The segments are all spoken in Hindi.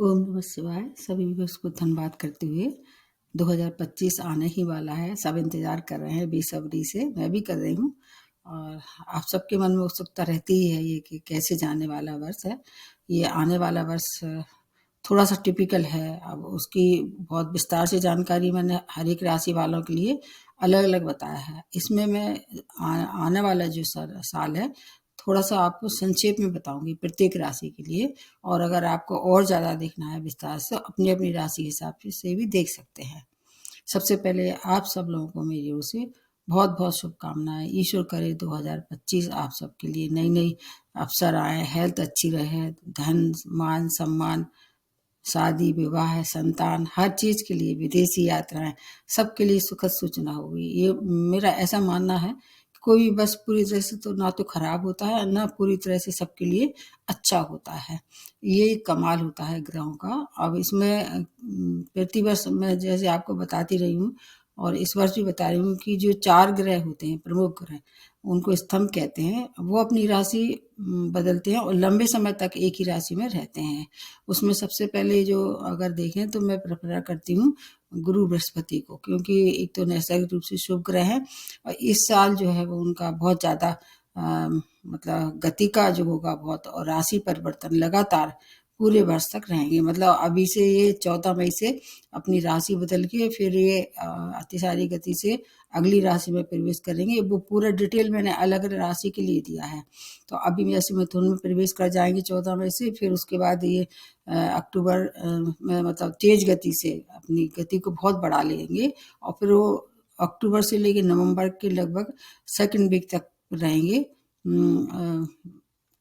ओम नमः शिवाय। सभी व्यूअर्स को धन्यवाद करते हुए 2025 आने ही वाला है। सब इंतज़ार कर रहे हैं बेसब्री से, मैं भी कर रही हूँ। और आप सबके मन में उत्सुकता रहती ही है ये कि कैसे जाने वाला वर्ष है। ये आने वाला वर्ष थोड़ा सा टिपिकल है। अब उसकी बहुत विस्तार से जानकारी मैंने हर एक राशि वालों के लिए अलग अलग बताया है। इसमें मैं आने वाला जो साल है थोड़ा सा आपको संक्षेप में बताऊंगी प्रत्येक राशि के लिए। और अगर आपको और ज़्यादा देखना है विस्तार से, अपनी अपनी राशि के हिसाब से भी देख सकते हैं। सबसे पहले आप सब लोगों को मेरी ओर से बहुत बहुत शुभकामनाएं। ईश्वर करे 2025 आप सबके लिए नई नई अवसर आए, हेल्थ अच्छी रहे, धन मान सम्मान, शादी विवाह, संतान, हर चीज़ के लिए, विदेशी यात्राएं, सबके लिए सुखद सूचना होगी। ये मेरा ऐसा मानना है कि कोई बस पूरी तरह से तो ना तो खराब होता है, ना पूरी तरह से सबके लिए अच्छा होता है। ये कमाल होता है ग्रहों का। अब इसमें प्रतिवर्ष मैं जैसे आपको बताती रही हूँ और इस वर्ष भी बता रही हूँ कि जो 4 ग्रह होते हैं, प्रमुख ग्रह, उनको स्तंभ कहते हैं। वो अपनी राशि बदलते हैं और लंबे समय तक एक ही राशि में रहते हैं। उसमें सबसे पहले जो अगर देखें तो मैं प्रेफर करती हूँ गुरु बृहस्पति को, क्योंकि एक तो नैसर्गिक रूप से शुभ ग्रह है और इस साल जो है वो उनका बहुत ज़्यादा मतलब गति का जो होगा बहुत, और राशि परिवर्तन लगातार पूरे वर्ष तक रहेंगे। मतलब अभी से ये 14 मई से अपनी राशि बदल के फिर ये अतिसारी गति से अगली राशि में प्रवेश करेंगे। वो पूरा डिटेल मैंने अलग अलग राशि के लिए दिया है। तो अभी जैसे मिथुन में प्रवेश कर जाएंगे 14 मई से, फिर उसके बाद ये अक्टूबर में मतलब तेज गति से अपनी गति को बहुत बढ़ा लेंगे और फिर वो अक्टूबर से लेके नवंबर के लगभग सेकंड वीक तक रहेंगे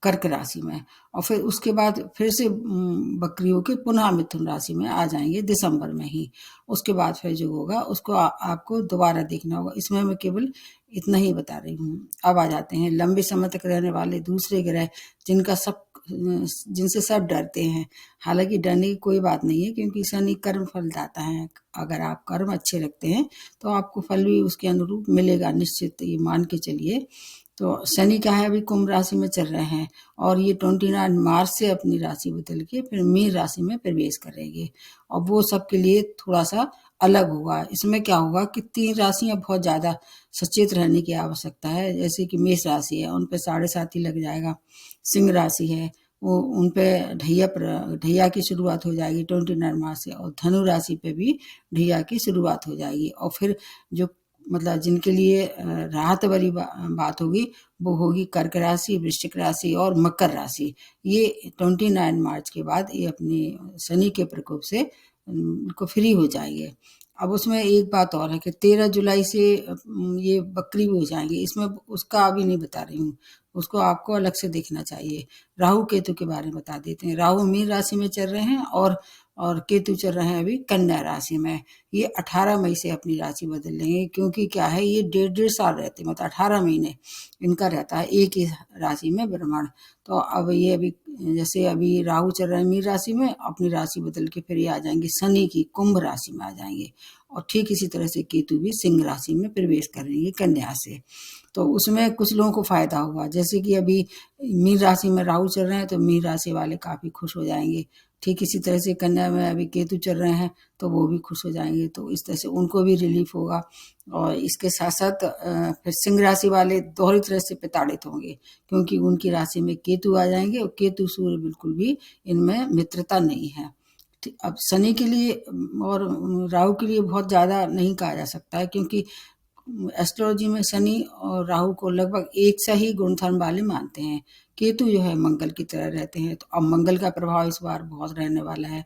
कर्क राशि में। और फिर उसके बाद फिर से बकरी होकर पुनः मिथुन राशि में आ जाएंगे दिसंबर में ही। उसके बाद फिर जो होगा उसको आपको दोबारा देखना होगा। इसमें मैं केवल इतना ही बता रही हूँ। अब आ जाते हैं लंबे समय तक रहने वाले दूसरे ग्रह जिनसे सब डरते हैं। हालांकि डरने की कोई बात नहीं है, क्योंकि शनि कर्म फल दाता है। अगर आप कर्म अच्छे रखते हैं तो आपको फल भी उसके अनुरूप मिलेगा, निश्चित, ये मान के चलिए। तो शनि क्या है, अभी कुंभ राशि में चल रहे हैं और ये 29 मार्च से अपनी राशि बदल के फिर मीन राशि में प्रवेश करेंगे और वो सबके लिए थोड़ा सा अलग होगा। इसमें क्या होगा कि 3 राशियां बहुत ज़्यादा सचेत रहने की आवश्यकता है। जैसे कि मेष राशि है, उन पे 7.5 ही लग जाएगा। सिंह राशि है, वो उन पे ढैया की शुरुआत हो जाएगी 29 मार्च से, और धनु राशि पे भी ढैया की शुरुआत हो जाएगी। और फिर जो मतलब जिनके लिए राहत वाली बात होगी वो होगी कर्क राशि, वृश्चिक राशि और मकर राशि। ये 29 मार्च के बाद ये अपने शनि के प्रकोप से को फ्री हो जाएंगे। अब उसमें एक बात और है कि 13 जुलाई से ये बकरी भी हो जाएंगे। इसमें उसका अभी नहीं बता रही हूँ, उसको आपको अलग से देखना चाहिए। राहु केतु के बारे में बता देते हैं। राहु मीन राशि में चल रहे हैं और केतु चल रहे हैं अभी कन्या राशि में। ये 18 मई से अपनी राशि बदल लेंगे, क्योंकि क्या है, ये 1.5 साल रहते हैं, मतलब 18 महीने इनका रहता है एक ही राशि में भ्रमण। तो अब ये अभी जैसे अभी राहु चल रहे हैं मीन राशि में, अपनी राशि बदल के फिर ये आ जाएंगे शनि की कुंभ राशि में आ जाएंगे। और ठीक इसी तरह से केतु भी सिंह राशि में प्रवेश करेंगे कन्या से। तो उसमें कुछ लोगों को फायदा होगा। जैसे कि अभी मीन राशि में राहु चल रहे हैं तो मीन राशि वाले काफी खुश हो जाएंगे। ठीक इसी तरह से कन्या में अभी केतु चल रहे हैं तो वो भी खुश हो जाएंगे। तो इस तरह से उनको भी रिलीफ होगा। और इसके साथ साथ फिर सिंह राशि वाले दोहरी तरह से प्रताड़ित होंगे, क्योंकि उनकी राशि में केतु आ जाएंगे और केतु सूर्य बिल्कुल भी इनमें मित्रता नहीं है। अब शनि के लिए और राहु के लिए बहुत ज़्यादा नहीं कहा जा सकता है, क्योंकि एस्ट्रोलॉजी में शनि और राहु को लगभग एक सा ही गुणधर्म वाले मानते हैं। केतु जो है मंगल की तरह रहते हैं। तो अब मंगल का प्रभाव इस बार बहुत रहने वाला है।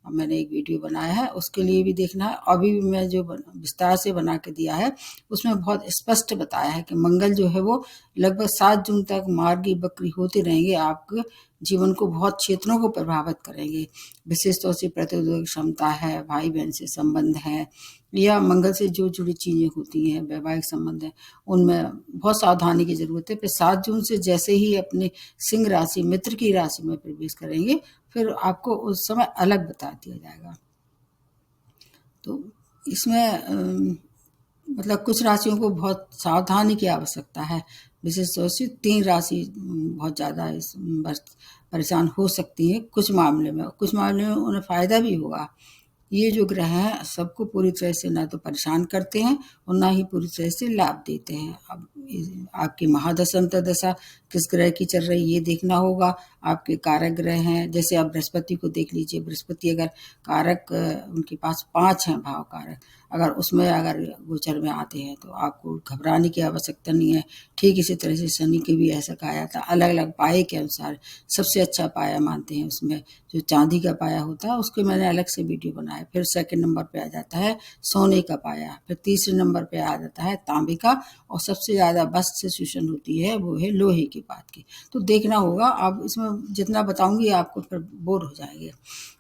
अब मैंने एक वीडियो बनाया है, उसके लिए भी देखना है। अभी भी मैं जो विस्तार से बना के दिया है उसमें बहुत स्पष्ट बताया है कि मंगल जो है वो लगभग 7 जून तक मार्गी बकरी होते रहेंगे। आपके जीवन को बहुत क्षेत्रों को प्रभावित करेंगे। विशेष तौर से प्रतिरोधक क्षमता है, भाई बहन से संबंध है, या मंगल से जो जुड़ी चीजें होती हैं, वैवाहिक संबंध है, उनमें बहुत सावधानी की जरूरत है। फिर 7 जून से जैसे ही अपने सिंह राशि मित्र की राशि में प्रवेश करेंगे, फिर आपको उस समय अलग बता दिया जाएगा। तो इसमें मतलब कुछ राशियों को बहुत सावधानी की आवश्यकता है। विशेष तौर से 3 राशि बहुत ज़्यादा इस वर्ष परेशान हो सकती हैं कुछ मामले में उन्हें फ़ायदा भी होगा। ये जो ग्रह हैं सबको पूरी तरह से ना तो परेशान करते हैं और ना ही पूरी तरह से लाभ देते हैं। अब आपकी महादशा अंतर्दशा किस ग्रह की चल रही ये देखना होगा। आपके कारक ग्रह हैं, जैसे आप बृहस्पति को देख लीजिए। बृहस्पति अगर कारक उनके पास 5 हैं भाव कारक, अगर उसमें अगर गोचर में आते हैं तो आपको घबराने की आवश्यकता नहीं है। ठीक इसी तरह से शनि के भी ऐसा कहा जाता है, अलग अलग पाए के अनुसार सबसे अच्छा पाया मानते हैं उसमें जो चांदी का पाया होता है उसके मैंने अलग से वीडियो बनाया। फिर सेकंड नंबर पे आ जाता है सोने का पाया, फिर तीसरे नंबर पे आ जाता है तांबे का, और सबसे ज़्यादा बस से शोषण होती है वो है लोहे की पात की। तो देखना होगा, आप इसमें जितना बताऊंगी आपको फिर बोर हो जाएंगे,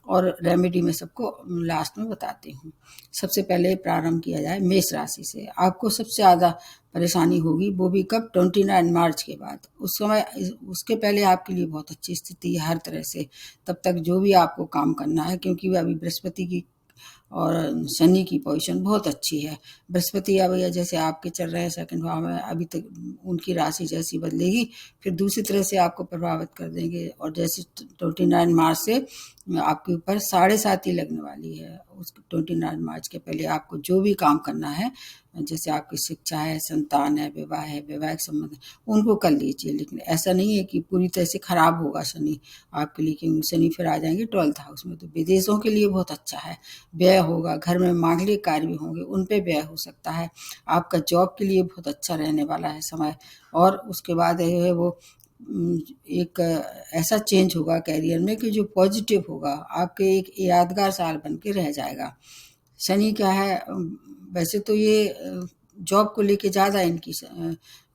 और रेमेडी में सबको लास्ट में बताती हूँ। सबसे पहले प्रारंभ किया जाए मेष राशि से। आपको सबसे ज़्यादा परेशानी होगी वो भी कब, 29 मार्च के बाद। उस समय उसके पहले आपके लिए बहुत अच्छी स्थिति है हर तरह से। तब तक जो भी आपको काम करना है, क्योंकि अभी बृहस्पति की और शनि की पोजीशन बहुत अच्छी है। बृहस्पति अब जैसे आपके चल रहे हैं सेकंड भाव में, अभी तक उनकी राशि जैसी बदलेगी फिर दूसरी तरह से आपको प्रभावित कर देंगे। और जैसे 29 मार्च से आपके ऊपर 7.5 ही लगने वाली है। उस 29 मार्च के पहले आपको जो भी काम करना है, जैसे आपकी शिक्षा है, संतान है, वैवाहिक संबंध है, उनको कर लीजिए। लेकिन ऐसा नहीं है कि पूरी तरह से खराब होगा शनि आपके लिए, क्योंकि शनि फिर आ जाएंगे 12th हाउस में। तो विदेशों के लिए बहुत अच्छा है, व्यय होगा, घर में मांगलिक कार्य भी होंगे, उन पे व्यय हो सकता है। आपका जॉब के लिए बहुत अच्छा रहने वाला है समय। और उसके बाद है वो एक ऐसा चेंज होगा कैरियर में कि जो पॉजिटिव होगा, आपके एक यादगार साल बन के रह जाएगा। शनि क्या है, वैसे तो ये जॉब को लेके ज़्यादा इनकी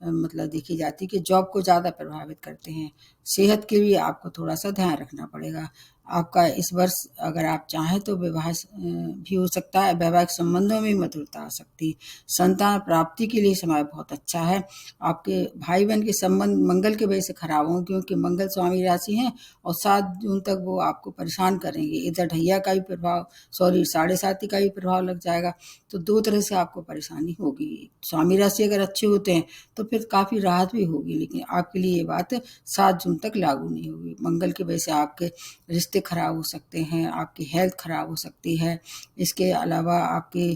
मतलब देखी जाती है कि जॉब को ज़्यादा प्रभावित करते हैं। सेहत के लिए आपको थोड़ा सा ध्यान रखना पड़ेगा। आपका इस वर्ष अगर आप चाहें तो विवाह भी हो सकता है, वैवाहिक संबंधों में मधुरता आ सकती है। संतान प्राप्ति के लिए समय बहुत अच्छा है। आपके भाई बहन के संबंध मंगल के वजह से खराब होंगे, क्योंकि मंगल स्वामी राशि हैं और 7 जून तक वो आपको परेशान करेंगे। इधर ढैया का भी प्रभाव, सॉरी 7.5 का भी प्रभाव लग जाएगा। तो 2 तरह से आपको परेशानी होगी। स्वामी राशि अगर अच्छे होते हैं तो फिर काफ़ी राहत भी होगी, लेकिन आपके लिए ये बात 7 जून तक लागू नहीं होगी। मंगल की वजह से आपके रिश्ते खराब हो सकते हैं, आपकी हेल्थ खराब हो सकती है। इसके अलावा आपके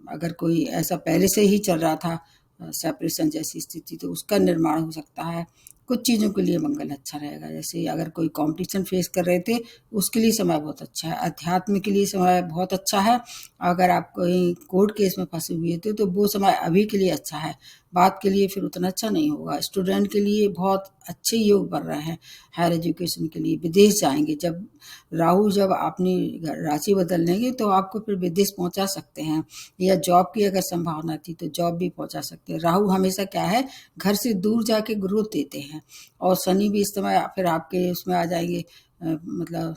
अगर कोई ऐसा पहले से ही चल रहा था सेपरेशन जैसी स्थिति, तो उसका निर्माण हो सकता है। कुछ चीज़ों के लिए मंगल अच्छा रहेगा, जैसे अगर कोई कंपटीशन फेस कर रहे थे उसके लिए समय बहुत अच्छा है। अध्यात्म के लिए समय बहुत अच्छा है। अगर आप कोई कोर्ट केस में फंसे हुए थे तो वो समय अभी के लिए अच्छा है, बात के लिए फिर उतना अच्छा नहीं होगा। स्टूडेंट के लिए बहुत अच्छे योग बन रहे हैं, हायर एजुकेशन के लिए विदेश जाएंगे। जब राहु जब अपनी राशि बदल लेंगे तो आपको फिर विदेश पहुंचा सकते हैं, या जॉब की अगर संभावना थी तो जॉब भी पहुंचा सकते हैं। राहु हमेशा क्या है, घर से दूर जाके ग्रोथ देते हैं। और शनि भी इस समय फिर आपके उसमें आ जाएंगे, मतलब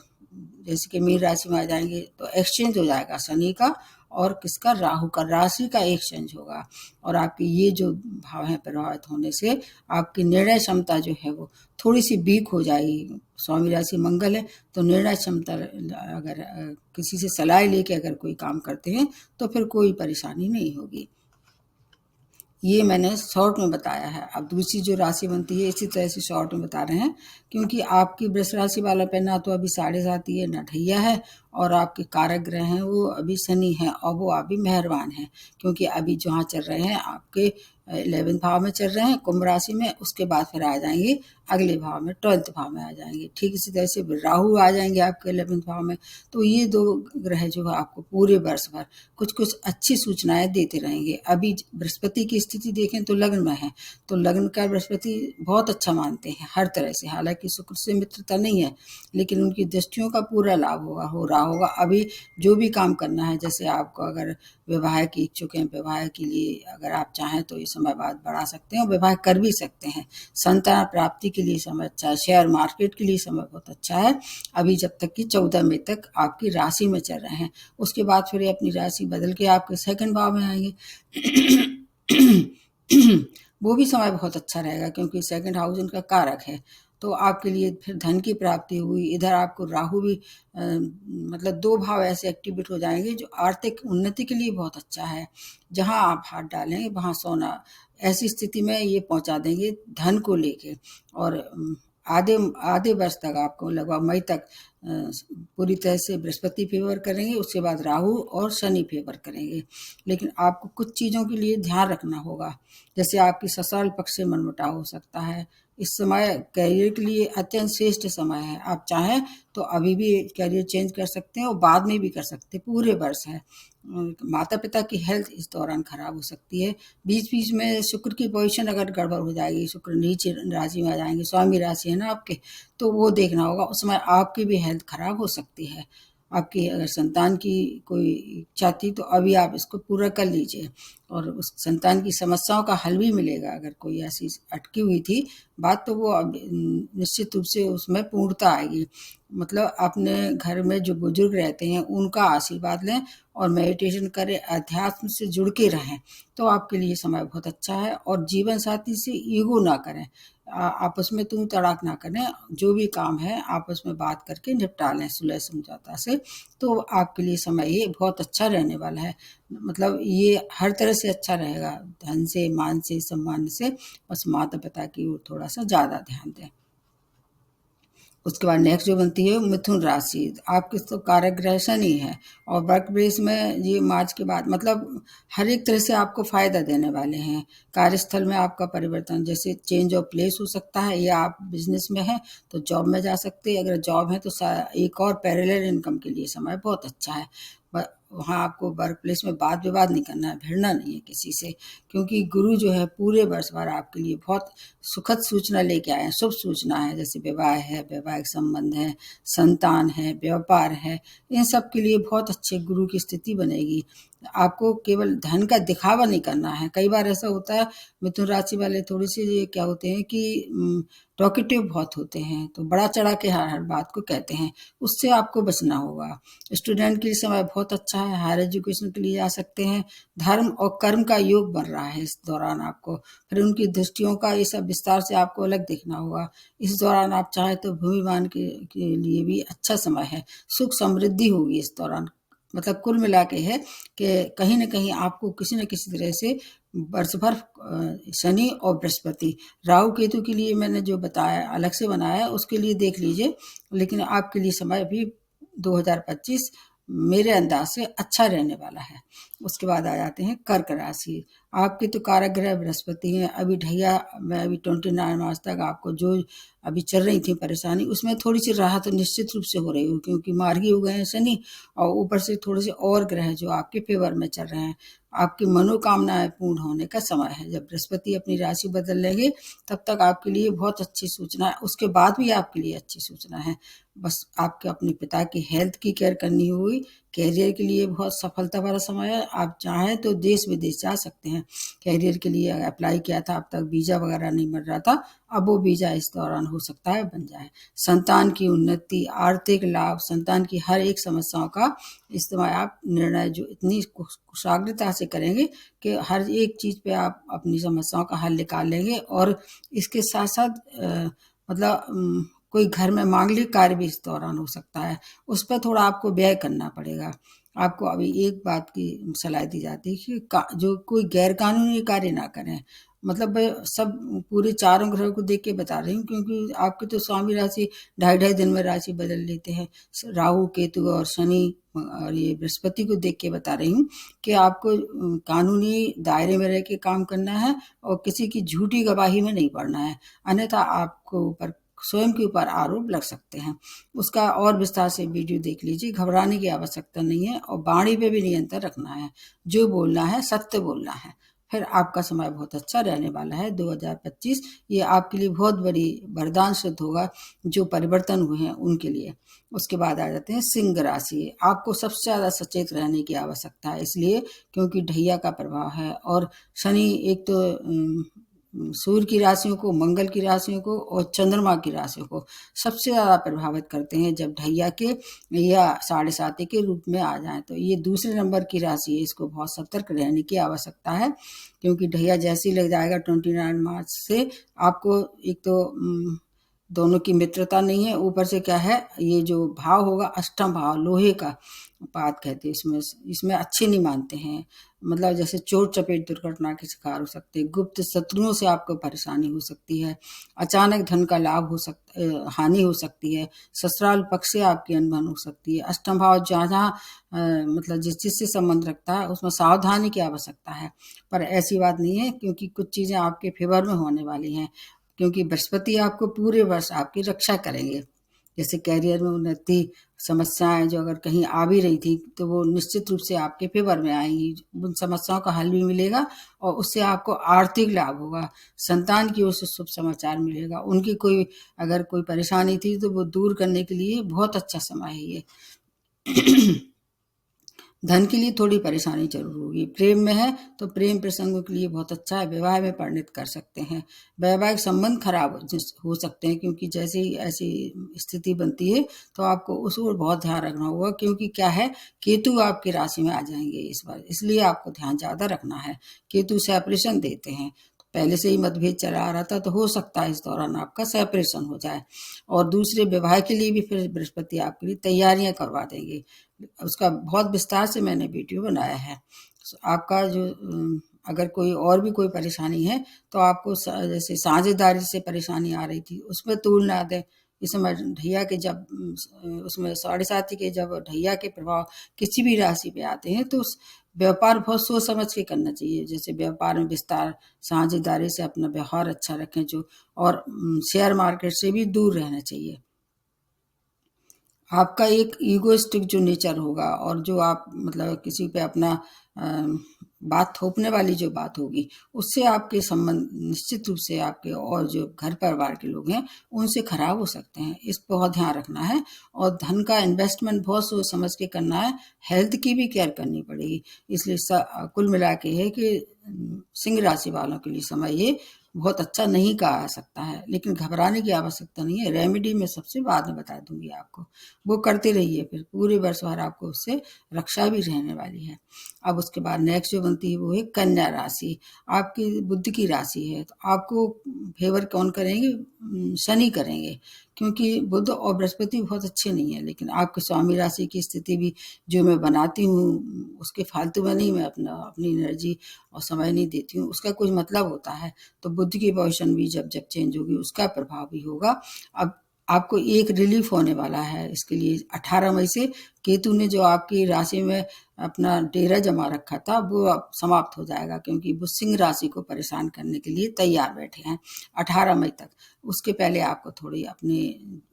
जैसे कि मीन राशि में आ जाएंगे तो एक्सचेंज हो जाएगा शनि का और किसका, राहु का, राशि का एक्सचेंज होगा। और आपकी ये जो भाव है प्रभावित होने से आपकी निर्णय क्षमता जो है वो थोड़ी सी वीक हो जाएगी। स्वामी राशि मंगल है तो निर्णय क्षमता अगर किसी से सलाह लेके अगर कोई काम करते हैं तो फिर कोई परेशानी नहीं होगी। ये मैंने शॉर्ट में बताया है। अब दूसरी जो राशि बनती है इसी तरह से शॉर्ट में बता रहे हैं, क्योंकि आपकी वृष राशि वाला पे ना तो अभी 7.5 ही है ना ढैया है, और आपके कारक ग्रह हैं वो अभी शनि है, और वो अभी मेहरबान है, क्योंकि अभी जहाँ चल रहे हैं आपके 11वें भाव में चल रहे हैं कुंभ राशि में। उसके बाद फिर आ जाएंगे अगले भाव में, 12th भाव में आ जाएंगे। ठीक इसी तरह से राहु आ जाएंगे आपके 11वें भाव में। तो ये 2 ग्रह जो है आपको पूरे वर्ष भर कुछ कुछ अच्छी सूचनाएं देते रहेंगे। अभी बृहस्पति की स्थिति देखें तो लग्न में है, तो लग्न का बृहस्पति बहुत अच्छा मानते हैं हर तरह से। हालांकि शुक्र से मित्रता नहीं है, लेकिन उनकी दृष्टियों का पूरा लाभ हो रहा होगा। अभी जो भी काम करना है, जैसे आपको अगर विवाह की इच्छुक हैं, विवाह के लिए अगर आप चाहें तो इस समय बाद बढ़ा सकते हैं और विवाह कर भी सकते हैं। संतान प्राप्ति के लिए समय अच्छा है। शेयर मार्केट के लिए समय बहुत अच्छा है, अभी जब तक कि 14 मई तक आपकी राशि में चल रहे हैं। उसके बाद फिर ये अपनी राशि बदल के आपके सेकंड भाव में आएंगे। वो भी समय बहुत अच्छा रहेगा, क्योंकि सेकंड हाउस उनका कारक है। तो आपके लिए फिर धन की प्राप्ति हुई। इधर आपको राहु भी मतलब 2 भाव ऐसे एक्टिवेट हो जाएंगे जो आर्थिक उन्नति के लिए बहुत अच्छा है। जहाँ आप हाथ डालेंगे वहाँ सोना, ऐसी स्थिति में ये पहुंचा देंगे धन को लेके। और आधे आधे वर्ष तक आपको लगभग मई तक पूरी तरह से बृहस्पति फेवर करेंगे, उसके बाद राहु और शनि फेवर करेंगे। लेकिन आपको कुछ चीज़ों के लिए ध्यान रखना होगा, जैसे आपकी ससुराल पक्ष से मनमुटाव हो सकता है। इस समय करियर के लिए अत्यंत श्रेष्ठ समय है। आप चाहें तो अभी भी करियर चेंज कर सकते हैं और बाद में भी कर सकते हैं, पूरे वर्ष है। माता पिता की हेल्थ इस दौरान खराब हो सकती है। बीच बीच में शुक्र की पोजीशन अगर गड़बड़ हो जाएगी, शुक्र नीचे राशि में आ जाएंगे, स्वामी राशि है ना आपके, तो वो देखना होगा। उस समय आपकी भी हेल्थ खराब हो सकती है। आपकी अगर संतान की कोई इच्छा थी तो अभी आप इसको पूरा कर लीजिए, और उस संतान की समस्याओं का हल भी मिलेगा। अगर कोई ऐसी अटकी हुई थी बात, तो वो अब निश्चित रूप से उसमें पूर्णता आएगी। मतलब अपने घर में जो बुजुर्ग रहते हैं उनका आशीर्वाद लें और मेडिटेशन करें, अध्यात्म से जुड़ के रहें, तो आपके लिए समय बहुत अच्छा है। और जीवन साथी से ईगो ना करें, आपस में तू तड़ाक ना करें। जो भी काम है आपस में बात करके निपटा लें सुलह समझौता से, तो आपके लिए समय ये बहुत अच्छा रहने वाला है। मतलब ये हर तरह से अच्छा रहेगा, धन से, मान से, सम्मान से। बस माता पिता की ओर थोड़ा सा ज़्यादा ध्यान दें। उसके बाद नेक्स्ट जो बनती है मिथुन राशि, आपके तो कारक ग्रह शनि है, और वर्क प्लेस में ये मार्च के बाद मतलब हर एक तरह से आपको फायदा देने वाले हैं। कार्यस्थल में आपका परिवर्तन, जैसे चेंज ऑफ प्लेस हो सकता है, या आप बिजनेस में हैं तो जॉब में जा सकते हैं। अगर जॉब है तो एक और पैरेलल इनकम के लिए समय बहुत अच्छा है। वहाँ आपको वर्क प्लेस में वाद विवाद नहीं करना है, भिड़ना नहीं है किसी से, क्योंकि गुरु जो है पूरे वर्ष भर आपके लिए बहुत सुखद सूचना लेके आए हैं, शुभ सूचना है। जैसे विवाह है, वैवाहिक संबंध है, संतान है, व्यापार है, इन सब के लिए बहुत अच्छे गुरु की स्थिति बनेगी। आपको केवल धन का दिखावा नहीं करना है। कई बार ऐसा होता है मिथुन राशि वाले थोड़े से ये क्या होते हैं कि टॉकेटिव बहुत होते हैं, तो बड़ा चढ़ा के हर हर बात को कहते हैं, उससे आपको बचना होगा। स्टूडेंट के लिए समय बहुत अच्छा है, हायर एजुकेशन के लिए जा सकते हैं। धर्म और कर्म का योग बन रहा है इस दौरान आपको, फिर उनकी दृष्टियों का ये सब विस्तार से आपको अलग देखना होगा। इस दौरान आप चाहें तो भूमिवान के लिए भी अच्छा समय है, सुख समृद्धि होगी इस दौरान। मतलब कुल मिला के है कि कहीं न कहीं आपको किसी न किसी तरह से वर्ष भर शनि और बृहस्पति, राहु केतु के लिए मैंने जो बताया अलग से बनाया है उसके लिए देख लीजिए, लेकिन आपके लिए समय भी 2025 मेरे अंदाज से अच्छा रहने वाला है। उसके बाद आ जाते हैं कर्क राशि। आपके तो कारक ग्रह बृहस्पति हैं। अभी ढैया में अभी 29 मार्च तक आपको जो अभी चल रही थी परेशानी, उसमें थोड़ी सी राहत तो निश्चित रूप से हो रही हो, क्योंकि मार्गी हो गए हैं शनि, और ऊपर से थोड़े से और ग्रह जो आपके फेवर में चल रहे हैं। आपकी मनोकामनाएं पूर्ण होने का समय है। जब बृहस्पति अपनी राशि बदल लेंगे तब तक आपके लिए बहुत अच्छी सूचना है, उसके बाद भी आपके लिए अच्छी सूचना है। बस आपके अपने पिता की हेल्थ की केयर करनी होगी। कैरियर के लिए बहुत सफलता वाला समय है। आप चाहें तो देश विदेश जा सकते हैं। कैरियर के लिए अप्लाई किया था, अब तक वीज़ा वगैरह नहीं मिल रहा था, अब वो वीज़ा इस दौरान हो सकता है बन जाए। संतान की उन्नति, आर्थिक लाभ, संतान की हर एक समस्याओं का इस्तेमाल आप निर्णय जो इतनी कुशाग्रता से करेंगे कि हर एक चीज़ पे आप अपनी समस्याओं का हल निकाल लेंगे। और इसके साथ साथ मतलब कोई घर में मांगलिक कार्य भी इस दौरान हो सकता है, उस पर थोड़ा आपको व्यय करना पड़ेगा। आपको अभी एक बात की सलाह दी जाती है कि जो कोई गैर कानूनी कार्य ना करें। मतलब सब पूरे चारों ग्रहों को देख के बता रही हूँ, क्योंकि आपके तो स्वामी राशि ढाई ढाई दिन में राशि बदल लेते हैं। राहु केतु और शनि और ये बृहस्पति को देख के बता रही हूँ कि आपको कानूनी दायरे में रह के काम करना है और किसी की झूठी गवाही में नहीं पड़ना है, अन्यथा आपको ऊपर स्वयं के ऊपर आरोप लग सकते हैं। उसका और विस्तार से वीडियो देख लीजिए। घबराने की आवश्यकता नहीं है, और वाणी पे भी नियंत्रण रखना है। जो बोलना है सत्य बोलना है, फिर आपका समय बहुत अच्छा रहने वाला है। 2025 ये आपके लिए बहुत बड़ी वरदान सिद्ध होगा, जो परिवर्तन हुए हैं उनके लिए। उसके बाद आ जाते हैं सिंह राशि। आपको सबसे ज़्यादा सचेत रहने की आवश्यकता है, इसलिए क्योंकि ढैया का प्रभाव है, और शनि एक तो सूर्य की राशियों को, मंगल की राशियों को और चंद्रमा की राशियों को सबसे ज़्यादा प्रभावित करते हैं जब ढैया के या साढ़े साती के रूप में आ जाएं। तो ये दूसरे नंबर की राशि है, इसको बहुत सतर्क रहने की आवश्यकता है, क्योंकि ढैया जैसे ही लग जाएगा 29 मार्च से, आपको एक तो दोनों की मित्रता नहीं है। ऊपर से क्या है, ये जो भाव होगा अष्टम भाव, लोहे का पात कहते हैं, इसमें इसमें अच्छे नहीं मानते हैं। मतलब जैसे चोट चपेट दुर्घटना के शिकार हो सकते हैं, गुप्त शत्रुओं से आपको परेशानी हो सकती है, अचानक धन का लाभ हो सकता, हानि हो सकती है, ससुराल पक्ष से आपकी अनबन हो सकती है। अष्टम भाव जहाँ जहाँ मतलब जिस चीज से संबंध रखता है उसमें सावधानी की आवश्यकता है। पर ऐसी बात नहीं है, क्योंकि कुछ चीजें आपके फेवर में होने वाली हैं, क्योंकि बृहस्पति आपको पूरे वर्ष आपकी रक्षा करेंगे। जैसे कैरियर में उन्नति, समस्याएं जो अगर कहीं आ भी रही थी तो वो निश्चित रूप से आपके फेवर में आएंगी, उन समस्याओं का हल भी मिलेगा और उससे आपको आर्थिक लाभ होगा। संतान की ओर से शुभ समाचार मिलेगा, उनकी कोई अगर कोई परेशानी थी तो वो दूर करने के लिए बहुत अच्छा समय है ये। धन के लिए थोड़ी परेशानी जरूर होगी। प्रेम में है तो प्रेम प्रसंगों के लिए बहुत अच्छा है, विवाह में परिणित कर सकते हैं। वैवाहिक संबंध खराब हो सकते हैं, क्योंकि जैसे ही ऐसी स्थिति बनती है तो आपको उस ओर बहुत ध्यान रखना होगा, क्योंकि क्या है, केतु आपकी राशि में आ जाएंगे इस बार, इसलिए आपको ध्यान ज्यादा रखना है। केतु सेपरेशन देते हैं, पहले से ही मतभेद चला आ रहा था तो हो सकता है इस दौरान आपका सेपरेशन हो जाए। और दूसरे विवाह के लिए भी फिर बृहस्पति आपके लिए तैयारियां करवा देंगे, उसका बहुत विस्तार से मैंने वीडियो बनाया है। आपका जो अगर कोई और भी कोई परेशानी है तो आपको जैसे साझेदारी से परेशानी आ रही थी उसमें तूल ना दें। इस समय ढैया के जब उसमें 7.5 के जब ढैया के प्रभाव किसी भी राशि पे आते हैं तो व्यापार बहुत सोच समझ के करना चाहिए। जैसे व्यापार में विस्तार, साझेदारी से अपना व्यवहार अच्छा रखें जो, और शेयर मार्केट से भी दूर रहना चाहिए। आपका एक ईगोइस्टिक जो नेचर होगा और जो आप मतलब किसी पे अपना बात थोपने वाली जो बात होगी, उससे आपके संबंध निश्चित रूप से आपके और जो घर परिवार के लोग हैं उनसे खराब हो सकते हैं। इस पर बहुत ध्यान रखना है और धन का इन्वेस्टमेंट बहुत सोच समझ के करना है। हेल्थ की भी केयर करनी पड़ेगी। इसलिए कुल मिला के है कि सिंह राशि वालों के लिए समय ये बहुत अच्छा नहीं कहा जा सकता है, लेकिन घबराने की आवश्यकता नहीं है। रेमेडी मैं सबसे बाद में बता दूंगी आपको, वो करते रहिए, फिर पूरे वर्ष भर आपको उससे रक्षा भी रहने वाली है। अब उसके बाद नेक्स्ट जो बनती है वो है कन्या राशि। आपकी बुद्ध की राशि है, तो आपको फेवर कौन करेंगे, शनि करेंगे, क्योंकि बुध और बृहस्पति बहुत अच्छे नहीं है। लेकिन आपके स्वामी राशि की स्थिति भी जो मैं बनाती हूँ उसके फालतू में नहीं, मैं अपनी एनर्जी और समय नहीं देती हूँ, उसका कुछ मतलब होता है। तो बुद्ध की पोजीशन भी जब जब चेंज होगी उसका प्रभाव भी होगा। अब आपको एक रिलीफ होने वाला है इसके लिए 18 मई से। केतु ने जो आपकी राशि में अपना डेरा जमा रखा था वो अब समाप्त हो जाएगा, क्योंकि वो सिंह राशि को परेशान करने के लिए तैयार बैठे हैं 18 मई तक। उसके पहले आपको थोड़ी अपने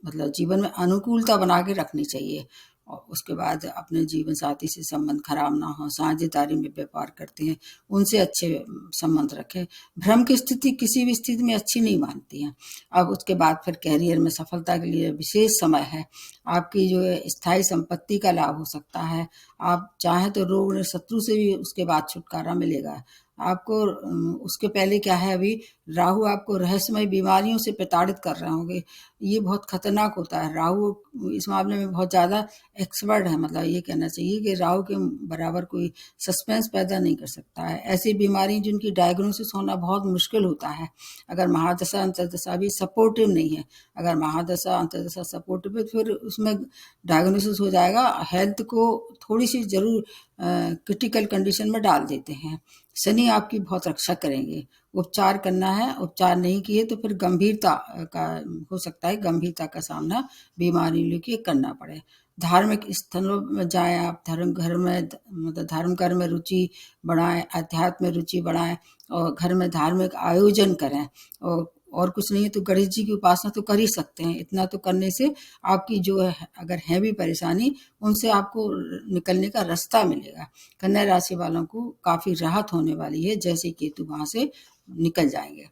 मतलब जीवन में अनुकूलता बना के रखनी चाहिए, और उसके बाद अपने जीवन साथी से संबंध खराब ना हो। साझेदारी में व्यापार करते हैं उनसे अच्छे संबंध रखें। भ्रम की स्थिति किसी भी स्थिति में अच्छी नहीं मानती है। अब उसके बाद फिर कैरियर में सफलता के लिए विशेष समय है। आपकी जो है स्थायी संपत्ति का लाभ हो सकता है। आप चाहें तो रोग शत्रु से भी उसके बाद छुटकारा मिलेगा आपको। उसके पहले क्या है, अभी राहु आपको रहस्यमय बीमारियों से प्रताड़ित कर रहे होंगे। ये बहुत खतरनाक होता है। राहु इस मामले में बहुत ज्यादा एक्सपर्ट है, मतलब ये कहना चाहिए कि राहु के बराबर कोई सस्पेंस पैदा नहीं कर सकता है। ऐसी बीमारी जिनकी डायग्नोसिस होना बहुत मुश्किल होता है अगर महादशा अंतर्दशा भी सपोर्टिव नहीं है। अगर महादशा अंतर्दशा सपोर्टिव है फिर उसमें डायग्नोसिस हो जाएगा। हेल्थ को थोड़ी सी जरूर क्रिटिकल कंडीशन में डाल देते हैं। शनि आपकी बहुत रक्षा करेंगे। उपचार करना है, उपचार नहीं किए तो फिर गंभीरता का हो सकता है, गंभीरता का सामना बीमारी लेके करना पड़े। धार्मिक स्थलों में जाएं आप, धर्म घर में मतलब धर्म कर्म में रुचि बढ़ाएं, अध्यात्म में रुचि बढ़ाएं और घर में धार्मिक आयोजन करें। और कुछ नहीं है तो गणेश जी की उपासना तो कर ही सकते हैं। इतना तो करने से आपकी जो है अगर है भी परेशानी उनसे आपको निकलने का रास्ता मिलेगा। कन्या राशि वालों को काफी राहत होने वाली है जैसे केतु वहां से निकल जाएंगे।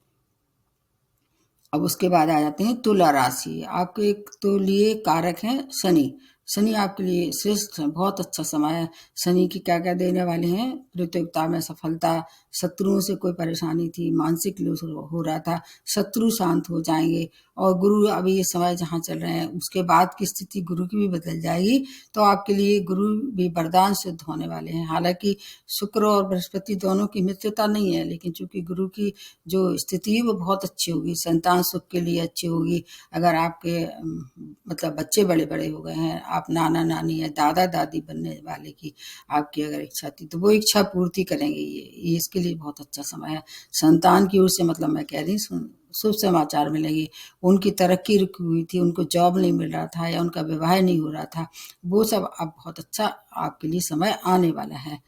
अब उसके बाद आ जाते हैं तुला राशि। आपके एक तो लिए कारक हैं शनि। शनि आपके लिए श्रेष्ठ है, बहुत अच्छा समय है। शनि की क्या क्या देने वाले हैं, प्रतियोगिता में सफलता, शत्रुओं से कोई परेशानी थी, मानसिक लूस हो रहा था, शत्रु शांत हो जाएंगे और गुरु अभी ये समय जहाँ चल रहे हैं उसके बाद की स्थिति गुरु की भी बदल जाएगी, तो आपके लिए गुरु भी वरदान सिद्ध होने वाले हैं। हालांकि शुक्र और बृहस्पति दोनों की मित्रता नहीं है, लेकिन चूंकि गुरु की जो स्थिति है वो बहुत अच्छी होगी, संतान सुख के लिए अच्छी होगी। अगर आपके मतलब बच्चे बड़े बड़े हो गए हैं, आप नाना नानी या दादा दादी बनने वाले की आपकी अगर इच्छा थी, तो वो इच्छा पूर्ति करेंगे। ये इसके लिए बहुत अच्छा समय है। संतान की ओर से मतलब मैं कह रही हूँ शुभ समाचार मिलेंगे। उनकी तरक्की रुकी हुई थी, उनको जॉब नहीं मिल रहा था या उनका विवाह नहीं हो रहा था, वो सब अब बहुत अच्छा आपके लिए समय आने वाला है।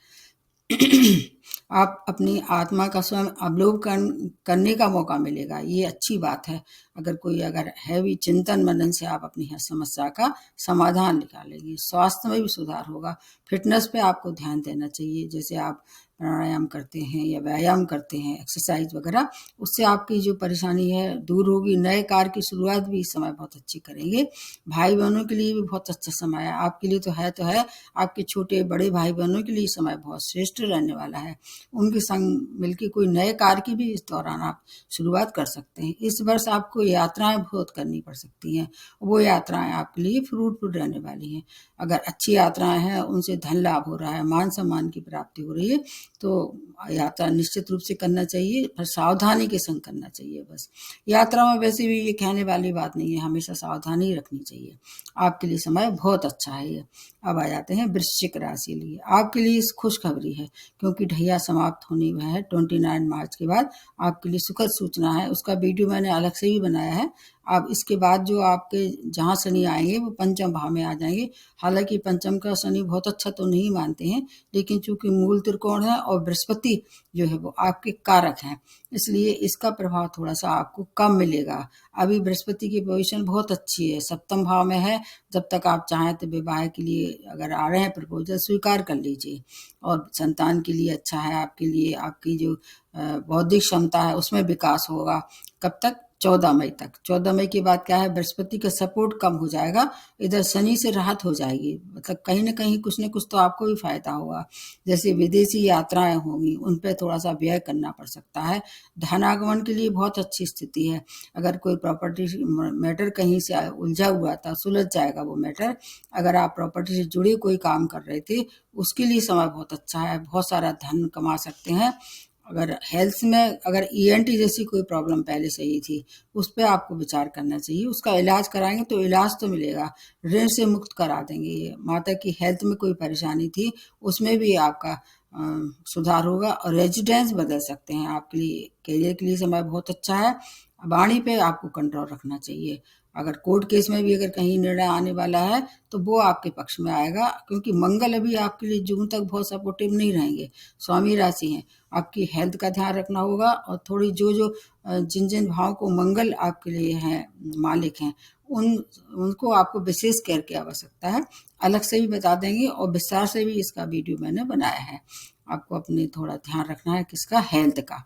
आप अपनी आत्मा का स्वयं अवलोकन करने का मौका मिलेगा, ये अच्छी बात है। अगर है भी चिंतन मनन से आप अपनी हर समस्या का समाधान निकालेंगे। स्वास्थ्य में भी सुधार होगा। फिटनेस पे आपको ध्यान देना चाहिए, जैसे आप प्राणायाम करते हैं या व्यायाम करते हैं, एक्सरसाइज वगैरह, उससे आपकी जो परेशानी है दूर होगी। नए कार्य की शुरुआत भी इस समय बहुत अच्छी करेंगे। भाई बहनों के लिए भी बहुत अच्छा समय है। आपके लिए तो है, आपके छोटे बड़े भाई बहनों के लिए समय बहुत श्रेष्ठ रहने वाला है। उनके संग मिलकर कोई नए कार्य की भी इस दौरान आप शुरुआत कर सकते हैं। इस वर्ष आपको यात्राएं बहुत करनी पड़ सकती हैं, वो यात्राएं आपके लिए फ्रूटफुल रहने वाली हैं। अगर अच्छी यात्राएं हैं, उनसे धन लाभ हो रहा है, मान सम्मान की प्राप्ति हो रही है, तो यात्रा निश्चित रूप से करना चाहिए, पर सावधानी के संग करना चाहिए। बस यात्रा में वैसे भी ये कहने वाली बात नहीं है, हमेशा सावधानी रखनी चाहिए। आपके लिए समय बहुत अच्छा है ये। अब आ जाते हैं वृश्चिक राशि लिए। आपके लिए इस खुशखबरी है, क्योंकि ढैया समाप्त होने में है 29 मार्च के बाद। आपके लिए सुखद सूचना है, उसका वीडियो मैंने अलग से भी बनाया है। अब इसके बाद जो आपके जहाँ शनि आएंगे वो पंचम भाव में आ जाएंगे। हालांकि पंचम का शनि बहुत अच्छा तो नहीं मानते हैं, लेकिन चूंकि मूल त्रिकोण है और बृहस्पति जो है वो आपके कारक हैं, इसलिए इसका प्रभाव थोड़ा सा आपको कम मिलेगा। अभी बृहस्पति की पोजीशन बहुत अच्छी है, सप्तम भाव में है। जब तक आप चाहें तो विवाह के लिए अगर आ रहे हैं प्रपोजल, स्वीकार कर लीजिए। और संतान के लिए अच्छा है, आपके लिए आपकी जो बौद्धिक क्षमता है उसमें विकास होगा। कब तक? 14 मई तक। 14 मई के बाद क्या है, बृहस्पति का सपोर्ट कम हो जाएगा, इधर शनि से राहत हो जाएगी। मतलब कहीं ना कहीं कुछ न कुछ तो आपको भी फायदा होगा। जैसे विदेशी यात्राएं होंगी, उन पर थोड़ा सा व्यय करना पड़ सकता है। धनागमन के लिए बहुत अच्छी स्थिति है। अगर कोई प्रॉपर्टी मैटर कहीं से उलझा हुआ था, सुलझ जाएगा वो मैटर। अगर आप प्रॉपर्टी से जुड़े कोई काम कर रहे थे, उसके लिए समय बहुत अच्छा है, बहुत सारा धन कमा सकते हैं। अगर हेल्थ में अगर ईएनटी जैसी कोई प्रॉब्लम पहले से ही थी, उस पर आपको विचार करना चाहिए। उसका इलाज कराएंगे तो इलाज तो मिलेगा, ऋण से मुक्त करा देंगे। ये माता की हेल्थ में कोई परेशानी थी, उसमें भी आपका सुधार होगा। और रेजिडेंस बदल सकते हैं। आपके लिए कैरियर के लिए समय बहुत अच्छा है। वाणी पे आपको कंट्रोल रखना चाहिए। अगर कोर्ट केस में भी अगर कहीं निर्णय आने वाला है तो वो आपके पक्ष में आएगा, क्योंकि मंगल अभी आपके लिए जून तक बहुत सपोर्टिव नहीं रहेंगे। स्वामी राशि हैं, आपकी हेल्थ का ध्यान रखना होगा। और थोड़ी जिन जिन भाव को मंगल आपके लिए हैं, मालिक हैं, उनको आपको विशेष केयर की आवश्यकता है। अलग से भी बता देंगे और विस्तार से भी इसका वीडियो मैंने बनाया है। आपको अपने थोड़ा ध्यान रखना है किसका, हेल्थ का।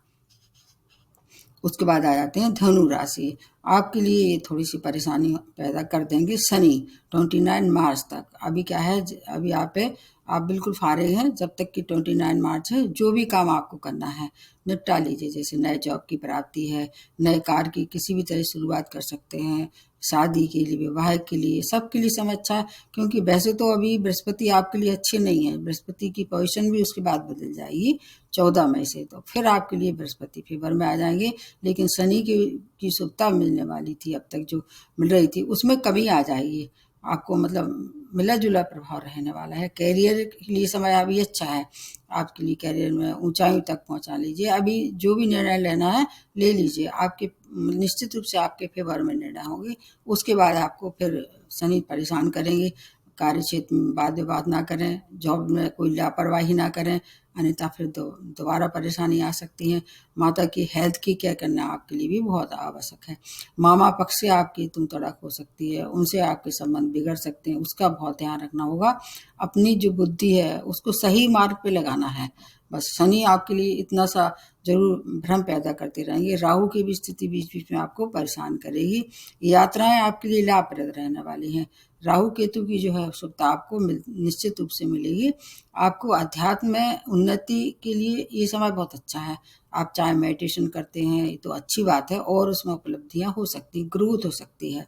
उसके बाद आ जाते हैं धनु राशि। आपके लिए ये थोड़ी सी परेशानी पैदा कर देंगे शनि 29 मार्च तक। अभी क्या है, अभी आप बिल्कुल फारिग हैं जब तक कि 29 मार्च है। जो भी काम आपको करना है निपटा लीजिए। जैसे नए जॉब की प्राप्ति है, नए कार्य की किसी भी तरह शुरुआत कर सकते हैं, शादी के लिए, विवाह के लिए, सबके लिए समय अच्छा है। क्योंकि वैसे तो अभी बृहस्पति आपके लिए अच्छे नहीं है, बृहस्पति की पोजीशन भी उसके बाद बदल जाएगी 14 मई से। तो फिर आपके लिए बृहस्पति फेवर में आ जाएंगे। लेकिन शनि की शुभता मिलने वाली थी, अब तक जो मिल रही थी उसमें कमी आ जाएगी। आपको मतलब मिला जुला प्रभाव रहने वाला है। कैरियर के लिए समय अभी अच्छा है। आपके लिए कैरियर में ऊंचाई तक पहुंचा लीजिए। अभी जो भी निर्णय लेना है ले लीजिए, आपके निश्चित रूप से आपके फेवर में निर्णय होंगे। उसके बाद आपको फिर शनि परेशान करेंगे। कार्य क्षेत्र में वाद विवाद ना करें, जॉब में कोई लापरवाही ना करें, अन्यथा फिर दोबारा परेशानी आ सकती है। माता की हेल्थ की केयर करना आपके लिए भी बहुत आवश्यक है। मामा पक्ष से आपकी तुम तड़क हो सकती है, उनसे आपके संबंध बिगड़ सकते हैं, उसका बहुत ध्यान रखना होगा। अपनी जो बुद्धि है उसको सही मार्ग पे लगाना है। बस शनि आपके लिए इतना सा जरूर भ्रम पैदा करते रहेंगे। राहु की भी स्थिति बीच बीच में आपको परेशान करेगी। यात्राएं आपके लिए लाभप्रद रहने वाली हैं। राहु केतु की जो है शुभता आपको निश्चित रूप से मिलेगी। आपको अध्यात्म में उन्नति के लिए ये समय बहुत अच्छा है। आप चाहे मेडिटेशन करते हैं, ये तो अच्छी बात है, और उसमें उपलब्धियां हो सकती, ग्रोथ हो सकती है।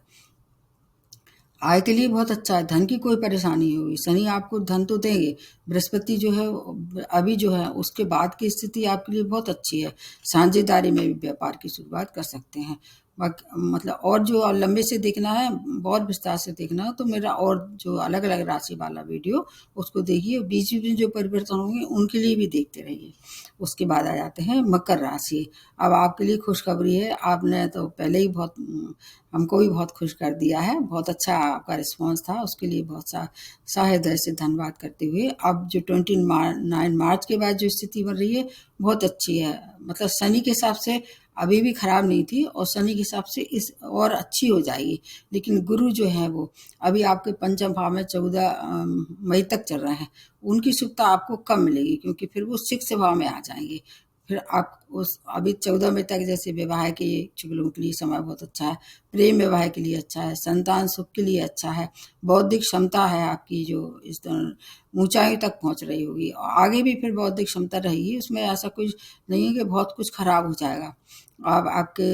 आय के लिए बहुत अच्छा है, धन की कोई परेशानी नहीं होगी। शनि आपको धन तो देंगे, बृहस्पति जो है अभी जो है उसके बाद की स्थिति आपके लिए बहुत अच्छी है। साझेदारी में भी व्यापार की शुरुआत कर सकते हैं। मतलब और जो लंबे से देखना है, बहुत विस्तार से देखना है, तो मेरा और जो अलग अलग राशि वाला वीडियो उसको देखिए। बीच बीच में जो परिवर्तन होंगे उनके लिए भी देखते रहिए। उसके बाद आ जाते हैं मकर राशि। अब आपके लिए खुशखबरी है, आपने तो पहले ही बहुत हमको भी बहुत खुश कर दिया है। बहुत अच्छा आपका रिस्पांस था, उसके लिए बहुत साहे दिल से धन्यवाद करते हुए अब जो 29 मार्च के बाद जो स्थिति बन रही है बहुत अच्छी है। मतलब शनि के हिसाब से अभी भी खराब नहीं थी, और शनि के हिसाब से इस और अच्छी हो जाएगी। लेकिन गुरु जो है वो अभी आपके पंचम भाव में 14 मई तक चल रहे हैं। उनकी शुभता आपको कम मिलेगी, क्योंकि फिर वो 6 भाव में आ जाएंगे। फिर आप उस अभी 14 मई तक जैसे विवाह के इच्छुक लोगों के लिए समय बहुत अच्छा है, प्रेम विवाह के लिए अच्छा है, संतान सुख के लिए अच्छा है। बौद्धिक क्षमता है आपकी जो इस तरह ऊंचाई तक पहुंच रही होगी, और आगे भी फिर बौद्धिक क्षमता रहेगी। उसमें ऐसा कुछ नहीं है कि बहुत कुछ खराब हो जाएगा। अब आपके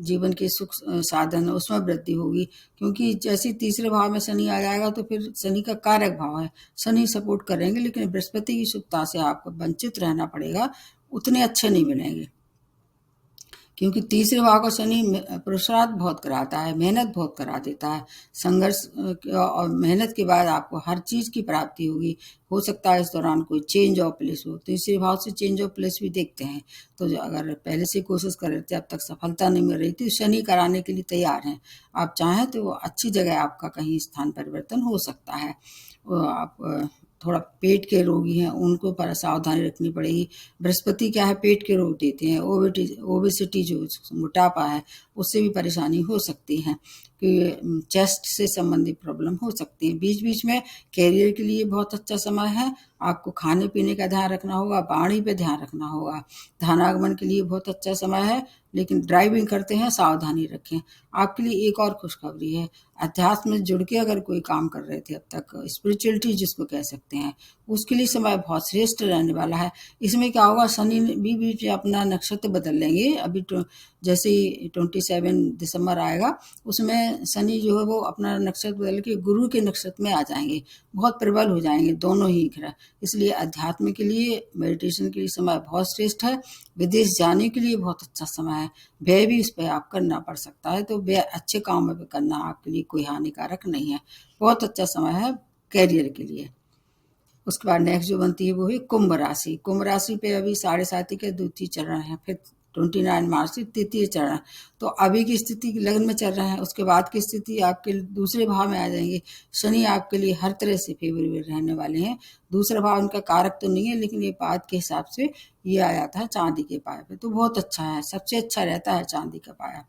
जीवन के सुख साधन उसमें वृद्धि होगी, क्योंकि जैसे तीसरे भाव में शनि आ जाएगा तो फिर शनि का कारक भाव है, शनि सपोर्ट करेंगे। लेकिन बृहस्पति की शुभता से आपको वंचित रहना पड़ेगा, उतने अच्छे नहीं मिलेंगे। क्योंकि तीसरे भाव का शनि पुरुषार्थ बहुत कराता है, मेहनत बहुत करा देता है। संघर्ष और मेहनत के बाद आपको हर चीज की प्राप्ति होगी। हो सकता है इस दौरान कोई चेंज ऑफ प्लेस हो, तीसरे भाव से चेंज ऑफ प्लेस भी देखते हैं। तो जो अगर पहले से कोशिश कर रहे थे, अब तक सफलता नहीं मिल रही थी, शनि कराने के लिए तैयार हैं। आप चाहें तो अच्छी जगह आपका कहीं स्थान परिवर्तन हो सकता है। आप थोड़ा पेट के रोगी हैं, उनको पर सावधानी रखनी पड़ेगी। बृहस्पति क्या है, पेट के रोग देते हैं। ओबेसिटी जो मोटापा है, उससे भी परेशानी हो सकती है, कि चेस्ट से संबंधित प्रॉब्लम हो सकती है। बीच बीच में कैरियर के लिए बहुत अच्छा समय है। आपको खाने पीने का ध्यान रखना होगा, वाणी पे ध्यान रखना होगा। धनागमन के लिए बहुत अच्छा समय है, लेकिन ड्राइविंग करते हैं सावधानी रखें। आपके लिए एक और खुशखबरी है, अध्यात्म में जुड़ के अगर कोई काम कर रहे थे अब तक, स्पिरिचुअलिटी जिसको कह सकते हैं, उसके लिए समय बहुत श्रेष्ठ रहने वाला है। इसमें क्या होगा, शनि भी बीच में अपना नक्षत्र बदल लेंगे। अभी जैसे ही 27 दिसंबर आएगा, उसमें शनि जो है वो अपना नक्षत्र बदल के गुरु के नक्षत्र में आ जाएंगे, बहुत प्रबल हो जाएंगे दोनों ही ग्रह। इसलिए अध्यात्म के लिए, मेडिटेशन के लिए समय बहुत श्रेष्ठ है। विदेश जाने के लिए बहुत अच्छा समय है। व्यय भी इस पर आप करना पड़ सकता है, तो व्यय अच्छे काम में करना आपके लिए कोई हानिकारक नहीं है। बहुत अच्छा समय है कैरियर के लिए। उसके बाद नेक्स्ट जो बनती है वो है कुंभ राशि। कुंभ राशि पे अभी 7.5 के द्वितीय चरण है, फिर 29 मार्च से तृतीय चरण। तो अभी की स्थिति लग्न में चल रहे हैं, उसके बाद की स्थिति आपके दूसरे भाव में आ जाएंगे। शनि आपके लिए हर तरह से फेवरेबल रहने वाले हैं। दूसरा भाव उनका कारक तो नहीं है, लेकिन ये पाद के हिसाब से ये आ जाता है चांदी के पाए पे, तो बहुत अच्छा है, सबसे अच्छा रहता है चांदी का पाया।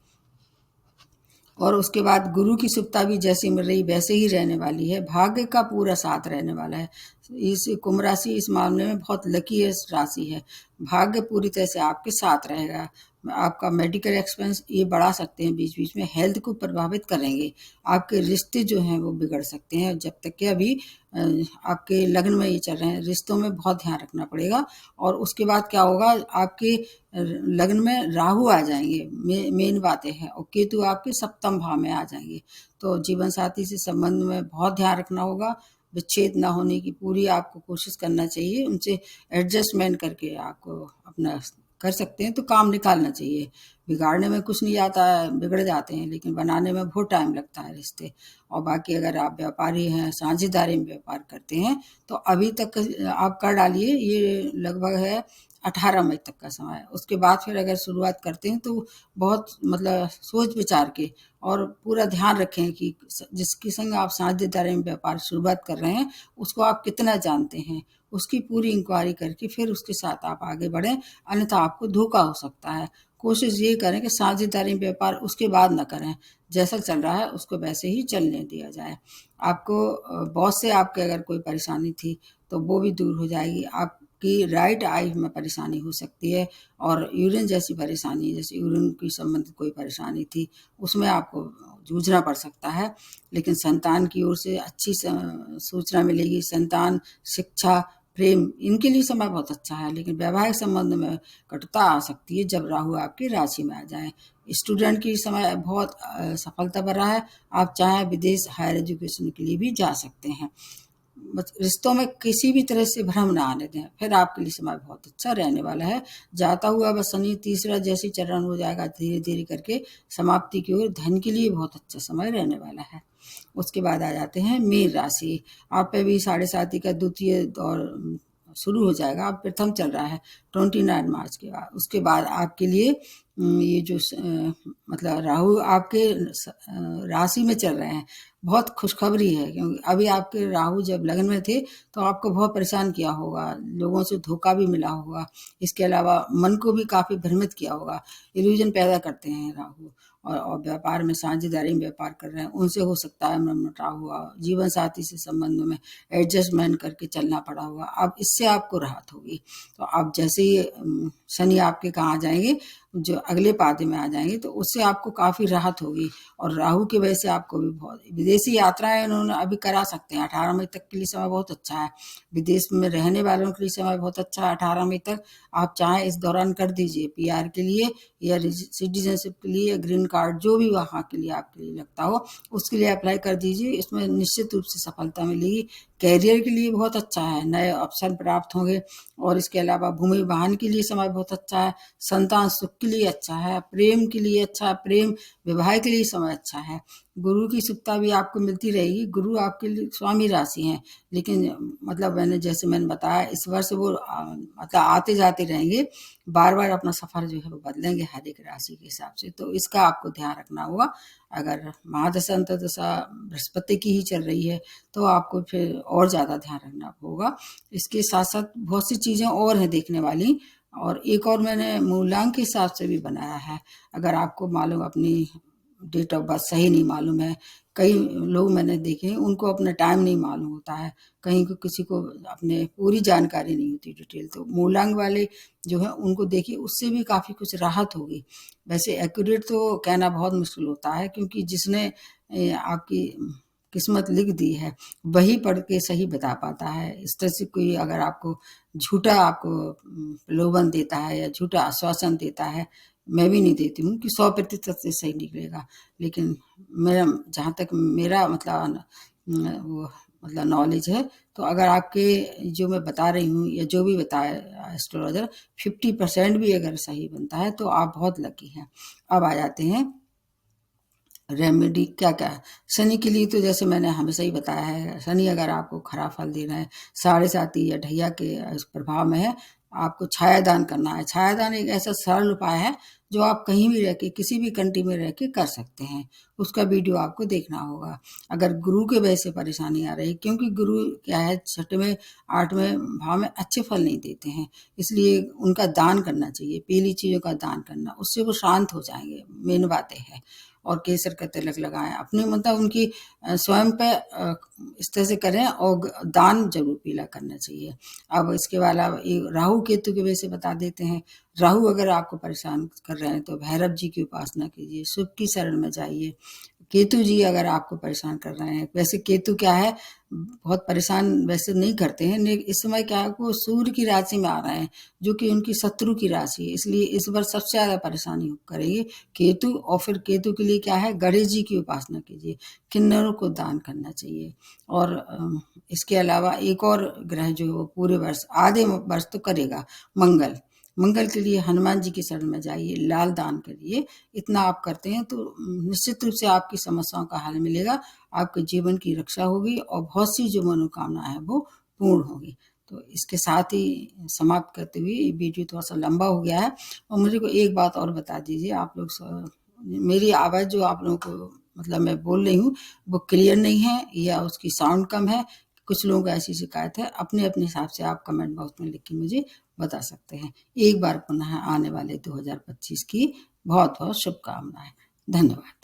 और उसके बाद गुरु की शुभता भी जैसी मिल रही वैसे ही रहने वाली है। भाग्य का पूरा साथ रहने वाला है। इस कुंभ राशि इस मामले में बहुत लकी राशि है। भाग्य पूरी तरह से आपके साथ रहेगा। आपका मेडिकल एक्सपेंस ये बढ़ा सकते हैं, बीच बीच में हेल्थ को प्रभावित करेंगे। आपके रिश्ते जो हैं वो बिगड़ सकते हैं, जब तक कि अभी आपके लग्न में ये चल रहे हैं। रिश्तों में बहुत ध्यान रखना पड़ेगा। और उसके बाद क्या होगा, आपके लग्न में राहु आ जाएंगे, मेन बातें हैं, और केतु आपके सप्तम भाव में आ जाएंगे। तो जीवन साथी से संबंध में बहुत ध्यान रखना होगा। विच्छेद ना होने की पूरी आपको कोशिश करना चाहिए। उनसे एडजस्टमेंट करके आपको अपना कर सकते हैं, तो काम निकालना चाहिए। बिगाड़ने में कुछ नहीं आता है, बिगड़ जाते हैं, लेकिन बनाने में बहुत टाइम लगता है रिश्ते। और बाकी अगर आप व्यापारी हैं, साझेदारी में व्यापार करते हैं, तो अभी तक आप कर डालिए। ये लगभग है 18 मई तक का समय है। उसके बाद फिर अगर शुरुआत करते हैं तो बहुत मतलब सोच विचार के और पूरा ध्यान रखें कि जिसके संग आप साझेदारी में व्यापार शुरुआत कर रहे हैं उसको आप कितना जानते हैं, उसकी पूरी इंक्वायरी करके फिर उसके साथ आप आगे बढ़ें, अन्यथा आपको धोखा हो सकता है। कोशिश ये करें कि साझेदारी व्यापार उसके बाद न करें, जैसा चल रहा है उसको वैसे ही चलने दिया जाए। आपको बॉस से आपके अगर कोई परेशानी थी तो वो भी दूर हो जाएगी। आप आपकी राइट आई में परेशानी हो सकती है, और यूरिन जैसी परेशानी, जैसे यूरिन की संबंधित कोई परेशानी थी, उसमें आपको जूझना पड़ सकता है। लेकिन संतान की ओर से अच्छी सूचना मिलेगी। संतान, शिक्षा, प्रेम, इनके लिए समय बहुत अच्छा है। लेकिन वैवाहिक संबंध में कटुता आ सकती है जब राहु आपकी राशि में आ जाए। स्टूडेंट की समय बहुत सफलता भरा है। आप चाहें विदेश हायर एजुकेशन के लिए भी जा सकते हैं। बस रिश्तों में किसी भी तरह से भ्रम ना आने दें, फिर आपके लिए समय बहुत अच्छा रहने वाला है। जाता हुआ बस शनि तीसरा जैसे चरण हो जाएगा, धीरे धीरे करके समाप्ति की ओर, धन के लिए बहुत अच्छा समय रहने वाला है। उसके बाद आ जाते हैं मीन राशि। आप पे भी 7.5 का द्वितीय दौर शुरू हो जाएगा। अब प्रथम चल रहा है 29 मार्च के बाद। उसके बाद आपके लिए ये जो मतलब राहु आपके राशि में चल रहे हैं, बहुत खुशखबरी है। क्योंकि अभी आपके राहु जब लग्न में थे तो आपको बहुत परेशान किया होगा, लोगों से धोखा भी मिला होगा। इसके अलावा मन को भी काफ़ी भ्रमित किया होगा। इल्यूजन पैदा करते हैं राहु। और व्यापार में, साझेदारी में व्यापार कर रहे हैं, उनसे हो सकता है मनमुटाव हुआ। जीवन साथी से संबंध में एडजस्टमेंट करके चलना पड़ा होगा। अब इससे आपको राहत होगी। तो अब जैसे ही शनि आपके कहाँ जाएंगे, जो अगले पादे में आ जाएंगे, तो उससे आपको काफ़ी राहत होगी। और राहु की वजह से आपको भी बहुत विदेशी यात्राएं उन्होंने अभी करा सकते हैं। 18 मई तक के लिए समय बहुत अच्छा है। विदेश में रहने वालों के लिए समय बहुत अच्छा है। 18 मई तक आप चाहें इस दौरान कर दीजिए, PR के लिए या सिटीजनशिप के लिए, ग्रीन कार्ड, जो भी वहाँ के लिए आपके लिए लगता हो, उसके लिए अप्लाई कर दीजिए। इसमें निश्चित रूप से सफलता मिलेगी। कैरियर के लिए बहुत अच्छा है, नए अवसर प्राप्त होंगे। और इसके अलावा भूमि वाहन के लिए समय बहुत अच्छा है। संतान सुख के लिए अच्छा है। प्रेम के लिए अच्छा है। प्रेम विवाह के लिए समय अच्छा है। गुरु की शुभता भी आपको मिलती रहेगी। गुरु आपके लिए स्वामी राशि हैं, लेकिन मतलब मैंने बताया, इस वर्ष वो मतलब आते जाते रहेंगे, बार बार अपना सफर जो है वो बदलेंगे हर एक राशि के हिसाब से। तो इसका आपको ध्यान रखना होगा। अगर महादशा अंतर्दशा बृहस्पति की ही चल रही है तो आपको फिर और ज़्यादा ध्यान रखना होगा। इसके साथ साथ बहुत सी चीज़ें और हैं देखने वाली। और एक और मैंने मूलांक के हिसाब से भी बनाया है। अगर आपको मालूम, अपनी डेट ऑफ बर्थ सही नहीं मालूम है, कई लोग मैंने देखे हैं उनको अपना टाइम नहीं मालूम होता है, कहीं को किसी को अपने पूरी जानकारी नहीं होती डिटेल, तो मूलांक वाले जो है उनको देखिए, उससे भी काफ़ी कुछ राहत होगी। वैसे एक्यूरेट तो कहना बहुत मुश्किल होता है, क्योंकि जिसने आपकी किस्मत लिख दी है वही पढ़ के सही बता पाता है। इस तरह से कोई अगर आपको झूठा आपको प्रलोभन देता है या झूठा आश्वासन देता है, मैं भी नहीं देती हूँ कि 100% से सही निकलेगा। लेकिन मेरा, जहाँ तक मेरा मतलब वो मतलब नॉलेज है, तो अगर आपके जो मैं बता रही हूँ या जो भी बताया एस्ट्रोलॉजर, 50% भी अगर सही बनता है तो आप बहुत लकी हैं। अब आ जाते हैं रेमेडी क्या क्या है। शनि के लिए तो जैसे मैंने हमेशा ही बताया है, शनि अगर आपको खराब फल दे रहे हैं, 7.5 या ढैया के प्रभाव में है, आपको छायादान करना है। छायादान एक ऐसा सरल उपाय है जो आप कहीं भी रह के, किसी भी कंट्री में रह के कर सकते हैं। उसका वीडियो आपको देखना होगा। अगर गुरु के वजह से परेशानी आ रही, क्योंकि गुरु क्या है, 6वें 8वें भाव में अच्छे फल नहीं देते हैं, इसलिए उनका दान करना चाहिए। पीली चीज़ों का दान करना, उससे वो शांत हो जाएंगे, मेन बातें हैं। और केसर का तिलक लगाएं अपने, मतलब उनकी स्वयं पे इस तरह से करें। और दान जरूर पीला करना चाहिए। अब इसके अलावा राहु केतु की वजह से बता देते हैं। राहु अगर आपको परेशान कर रहे हैं तो भैरव जी की उपासना कीजिए, शिव की शरण में जाइए। केतु जी अगर आपको परेशान कर रहे हैं, वैसे केतु क्या है, बहुत परेशान वैसे नहीं करते हैं, लेकिन इस समय क्या है, वो सूर्य की राशि में आ रहे हैं, जो कि उनकी शत्रु की राशि है, इसलिए इस बार सबसे ज़्यादा परेशानी करेगी केतु। और फिर केतु के लिए क्या है, गणेश जी की उपासना कीजिए, किन्नरों को दान करना चाहिए। और इसके अलावा एक और ग्रह जो वो पूरे वर्ष, आधे वर्ष तो करेगा, मंगल। मंगल के लिए हनुमान जी की शरण में जाइए, लाल दान करिए। इतना आप करते हैं तो निश्चित रूप से आपकी समस्याओं का हल मिलेगा, आपके जीवन की रक्षा होगी और बहुत सी जो मनोकामना है वो पूर्ण होगी। तो इसके साथ ही समाप्त करते हुए, ये वीडियो थोड़ा सा लंबा हो गया है। और मुझे को एक बात और बता दीजिए, आप लोग मेरी आवाज़ जो आप लोगों को मतलब मैं बोल रही हूँ वो क्लियर नहीं है या उसकी साउंड कम है, कुछ लोगों को ऐसी शिकायत है, अपने अपने हिसाब से आप कमेंट बॉक्स में लिख के मुझे बता सकते हैं। एक बार पुनः आने वाले 2025 की बहुत बहुत शुभकामनाएं। धन्यवाद।